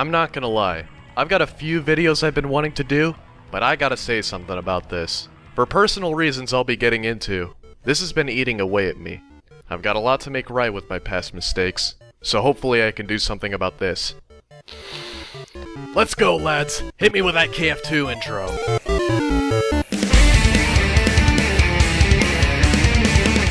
I'm not gonna lie, I've got a few videos I've been wanting to do, but I gotta say something about this. For personal reasons I'll be getting into, this has been eating away at me. I've got a lot to make right with my past mistakes, so hopefully I can do something about this. Let's go, lads! Hit me with that KF2 intro!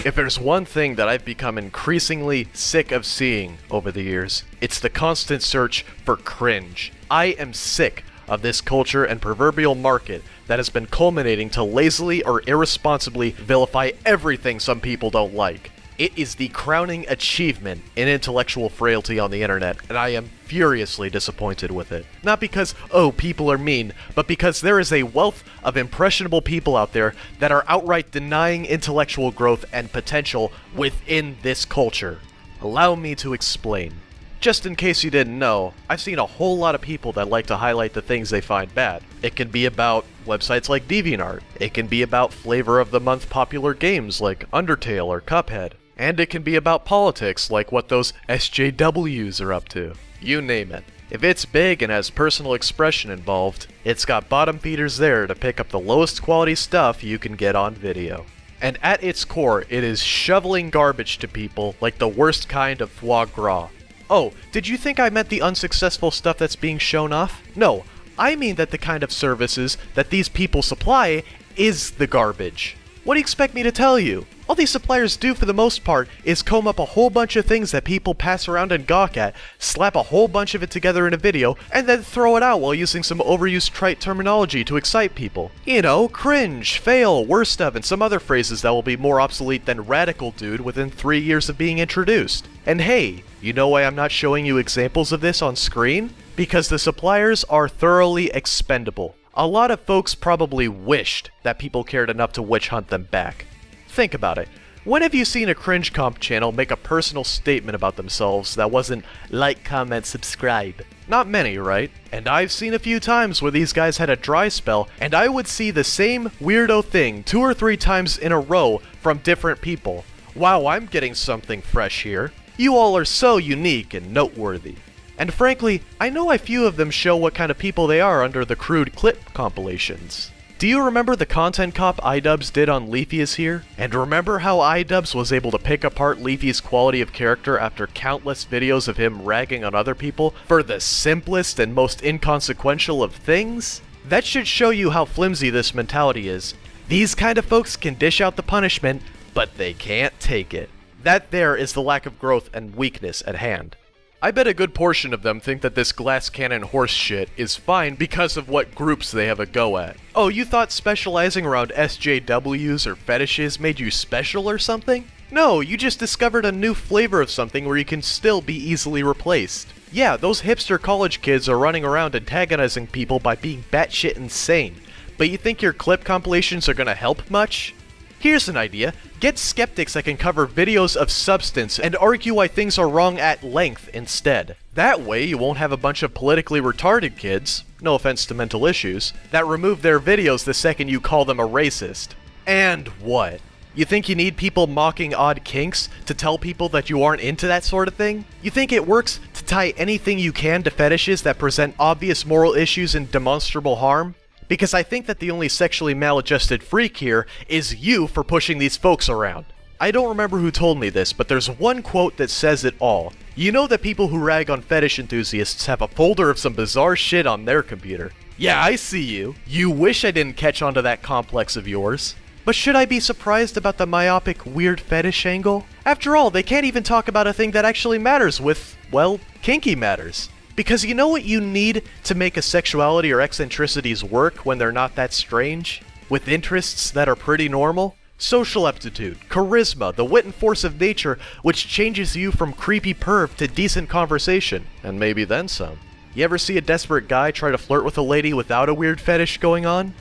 If there's one thing that I've become increasingly sick of seeing over the years, it's the constant search for cringe. I am sick of this culture and proverbial market that has been culminating to lazily or irresponsibly vilify everything some people don't like. It is the crowning achievement in intellectual frailty on the internet, and I am furiously disappointed with it. Not because, oh, people are mean, but because there is a wealth of impressionable people out there that are outright denying intellectual growth and potential within this culture. Allow me to explain. Just in case you didn't know, I've seen a whole lot of people that like to highlight the things they find bad. It can be about websites like DeviantArt. It can be about flavor of the month popular games like Undertale or Cuphead. And it can be about politics, like what those SJWs are up to. You name it. If it's big and has personal expression involved, it's got bottom feeders there to pick up the lowest quality stuff you can get on video. And at its core, it is shoveling garbage to people like the worst kind of foie gras. Oh, did you think I meant the unsuccessful stuff that's being shown off? No, I mean that the kind of services that these people supply is the garbage. What do you expect me to tell you? All these suppliers do for the most part is comb up a whole bunch of things that people pass around and gawk at, slap a whole bunch of it together in a video, and then throw it out while using some overused trite terminology to excite people. You know, cringe, fail, worst of, and some other phrases that will be more obsolete than radical dude within 3 years of being introduced. And hey, you know why I'm not showing you examples of this on screen? Because the suppliers are thoroughly expendable. A lot of folks probably wished that people cared enough to witch hunt them back. Think about it. When have you seen a cringe comp channel make a personal statement about themselves that wasn't like, comment, subscribe? Not many, right? And I've seen a few times where these guys had a dry spell, and I would see the same weirdo thing 2 or 3 times in a row from different people. Wow, I'm getting something fresh here. You all are so unique and noteworthy. And frankly, I know a few of them show what kind of people they are under the crude clip compilations. Do you remember the content cop iDubbbz did on Leafy Is Here? And remember how iDubbbz was able to pick apart Leafy's quality of character after countless videos of him ragging on other people for the simplest and most inconsequential of things? That should show you how flimsy this mentality is. These kind of folks can dish out the punishment, but they can't take it. That there is the lack of growth and weakness at hand. I bet a good portion of them think that this glass cannon horse shit is fine because of what groups they have a go at. Oh, you thought specializing around SJWs or fetishes made you special or something? No, you just discovered a new flavor of something where you can still be easily replaced. Yeah, those hipster college kids are running around antagonizing people by being batshit insane, but you think your clip compilations are gonna help much? Here's an idea. Get skeptics that can cover videos of substance and argue why things are wrong at length instead. That way you won't have a bunch of politically retarded kids, no offense to mental issues, that remove their videos the second you call them a racist. And what? You think you need people mocking odd kinks to tell people that you aren't into that sort of thing? You think it works to tie anything you can to fetishes that present obvious moral issues and demonstrable harm? Because I think that the only sexually maladjusted freak here is you for pushing these folks around. I don't remember who told me this, but there's one quote that says it all. You know that people who rag on fetish enthusiasts have a folder of some bizarre shit on their computer. Yeah, I see you. You wish I didn't catch on to that complex of yours. But should I be surprised about the myopic weird fetish angle? After all, they can't even talk about a thing that actually matters with, well, kinky matters. Because you know what you need to make a sexuality or eccentricities work when they're not that strange? With interests that are pretty normal? Social aptitude, charisma, the wit and force of nature, which changes you from creepy perv to decent conversation, and maybe then some. You ever see a desperate guy try to flirt with a lady without a weird fetish going on?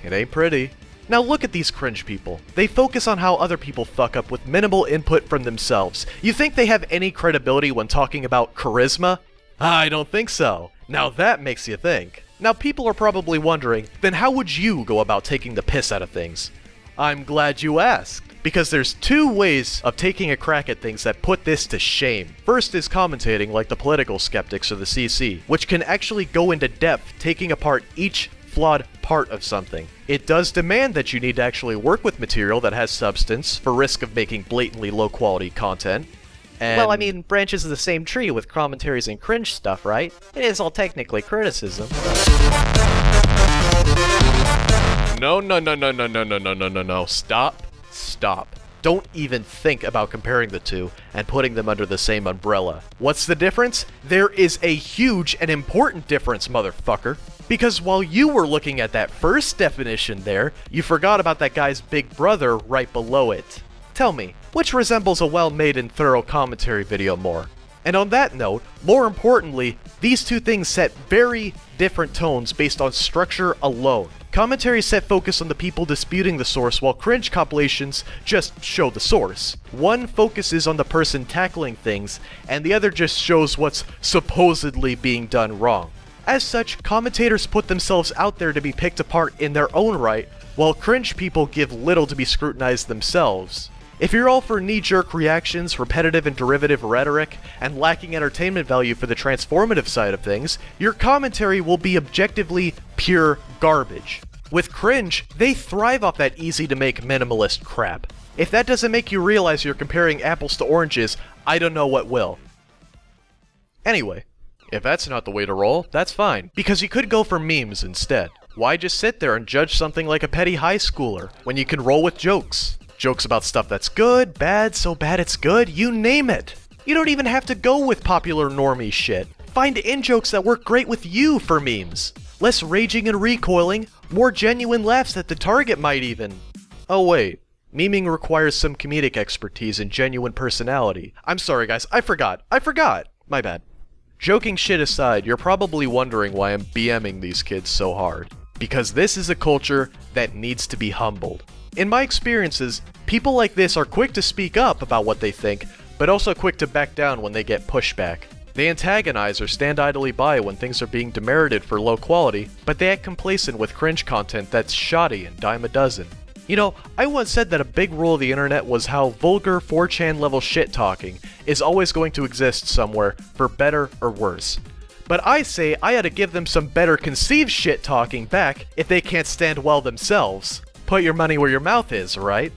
It ain't pretty. Now look at these cringe people. They focus on how other people fuck up with minimal input from themselves. You think they have any credibility when talking about charisma? I don't think so. Now that makes you think. Now people are probably wondering, then how would you go about taking the piss out of things? I'm glad you asked. Because there's two ways of taking a crack at things that put this to shame. First is commentating like the political skeptics or the CC, which can actually go into depth taking apart each flawed part of something. It does demand that you need to actually work with material that has substance for risk of making blatantly low quality content. And well, I mean, branches of the same tree with commentaries and cringe stuff, right? It is all technically criticism. No. Stop. Don't even think about comparing the two and putting them under the same umbrella. What's the difference? There is a huge and important difference, motherfucker. Because while you were looking at that first definition there, you forgot about that guy's big brother right below it. Tell me, which resembles a well-made and thorough commentary video more? And on that note, more importantly, these two things set very different tones based on structure alone. Commentaries set focus on the people disputing the source, while cringe compilations just show the source. One focuses on the person tackling things, and the other just shows what's supposedly being done wrong. As such, commentators put themselves out there to be picked apart in their own right, while cringe people give little to be scrutinized themselves. If you're all for knee-jerk reactions, repetitive and derivative rhetoric, and lacking entertainment value for the transformative side of things, your commentary will be objectively pure garbage. With cringe, they thrive off that easy-to-make minimalist crap. If that doesn't make you realize you're comparing apples to oranges, I don't know what will. Anyway, if that's not the way to roll, that's fine, because you could go for memes instead. Why just sit there and judge something like a petty high schooler, when you can roll with jokes? Jokes about stuff that's good, bad, so bad it's good, you name it. You don't even have to go with popular normie shit. Find in-jokes that work great with you for memes. Less raging and recoiling, more genuine laughs that the target might even. Oh wait, memeing requires some comedic expertise and genuine personality. I'm sorry guys, I forgot. My bad. Joking shit aside, you're probably wondering why I'm BMing these kids so hard. Because this is a culture that needs to be humbled. In my experiences, people like this are quick to speak up about what they think, but also quick to back down when they get pushback. They antagonize or stand idly by when things are being demerited for low quality, but they act complacent with cringe content that's shoddy and dime a dozen. You know, I once said that a big rule of the internet was how vulgar 4chan level shit talking is always going to exist somewhere, for better or worse. But I say I ought to give them some better conceived shit talking back if they can't stand well themselves. Put your money where your mouth is, right?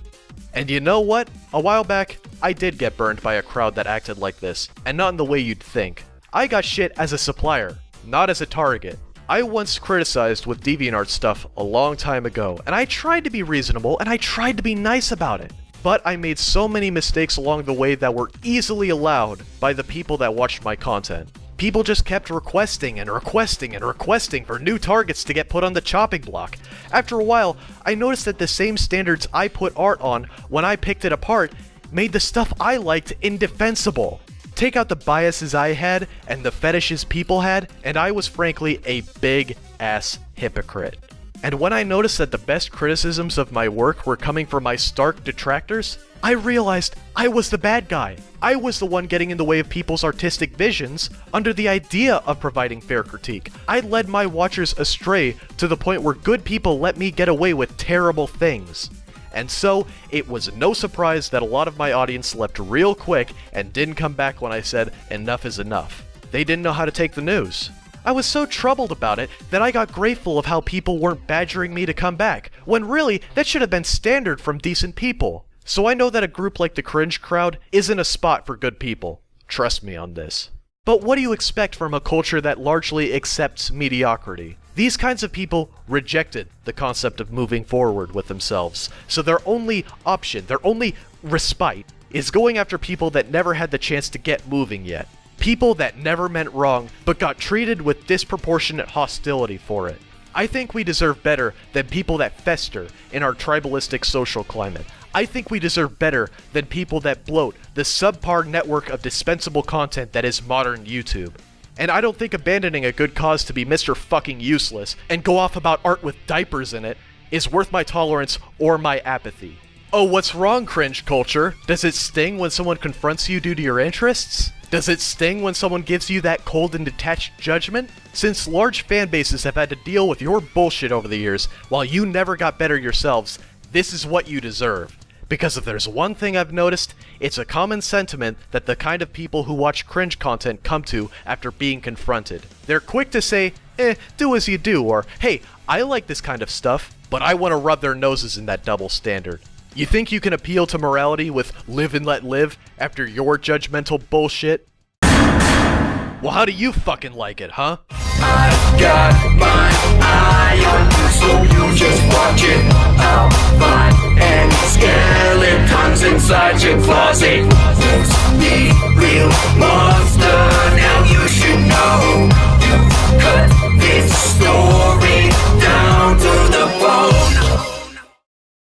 And you know what? A while back, I did get burned by a crowd that acted like this, and not in the way you'd think. I got shit as a supplier, not as a target. I once criticized with DeviantArt stuff a long time ago, and I tried to be reasonable, and I tried to be nice about it. But I made so many mistakes along the way that were easily allowed by the people that watched my content. People just kept requesting for new targets to get put on the chopping block. After a while, I noticed that the same standards I put art on when I picked it apart made the stuff I liked indefensible. Take out the biases I had and the fetishes people had, and I was frankly a big-ass hypocrite. And when I noticed that the best criticisms of my work were coming from my stark detractors, I realized I was the bad guy. I was the one getting in the way of people's artistic visions under the idea of providing fair critique. I led my watchers astray to the point where good people let me get away with terrible things. And so, it was no surprise that a lot of my audience left real quick and didn't come back when I said enough is enough. They didn't know how to take the news. I was so troubled about it that I got grateful of how people weren't badgering me to come back, when really, that should have been standard from decent people. So I know that a group like the cringe crowd isn't a spot for good people. Trust me on this. But what do you expect from a culture that largely accepts mediocrity? These kinds of people rejected the concept of moving forward with themselves, so their only option, their only respite, is going after people that never had the chance to get moving yet. People that never meant wrong, but got treated with disproportionate hostility for it. I think we deserve better than people that fester in our tribalistic social climate. I think we deserve better than people that bloat the subpar network of dispensable content that is modern YouTube. And I don't think abandoning a good cause to be Mr. fucking useless and go off about art with diapers in it is worth my tolerance or my apathy. Oh, what's wrong, cringe culture? Does it sting when someone confronts you due to your interests? Does it sting when someone gives you that cold and detached judgment? Since large fan bases have had to deal with your bullshit over the years, while you never got better yourselves, this is what you deserve. Because if there's one thing I've noticed, it's a common sentiment that the kind of people who watch cringe content come to after being confronted. They're quick to say, do as you do, or hey, I like this kind of stuff, but I want to rub their noses in that double standard. You think you can appeal to morality with live and let live after your judgmental bullshit? Well, how do you fucking like it, huh? I've got my eye on you, so you just watch it. I'll find any skeletons inside your closet. It's me.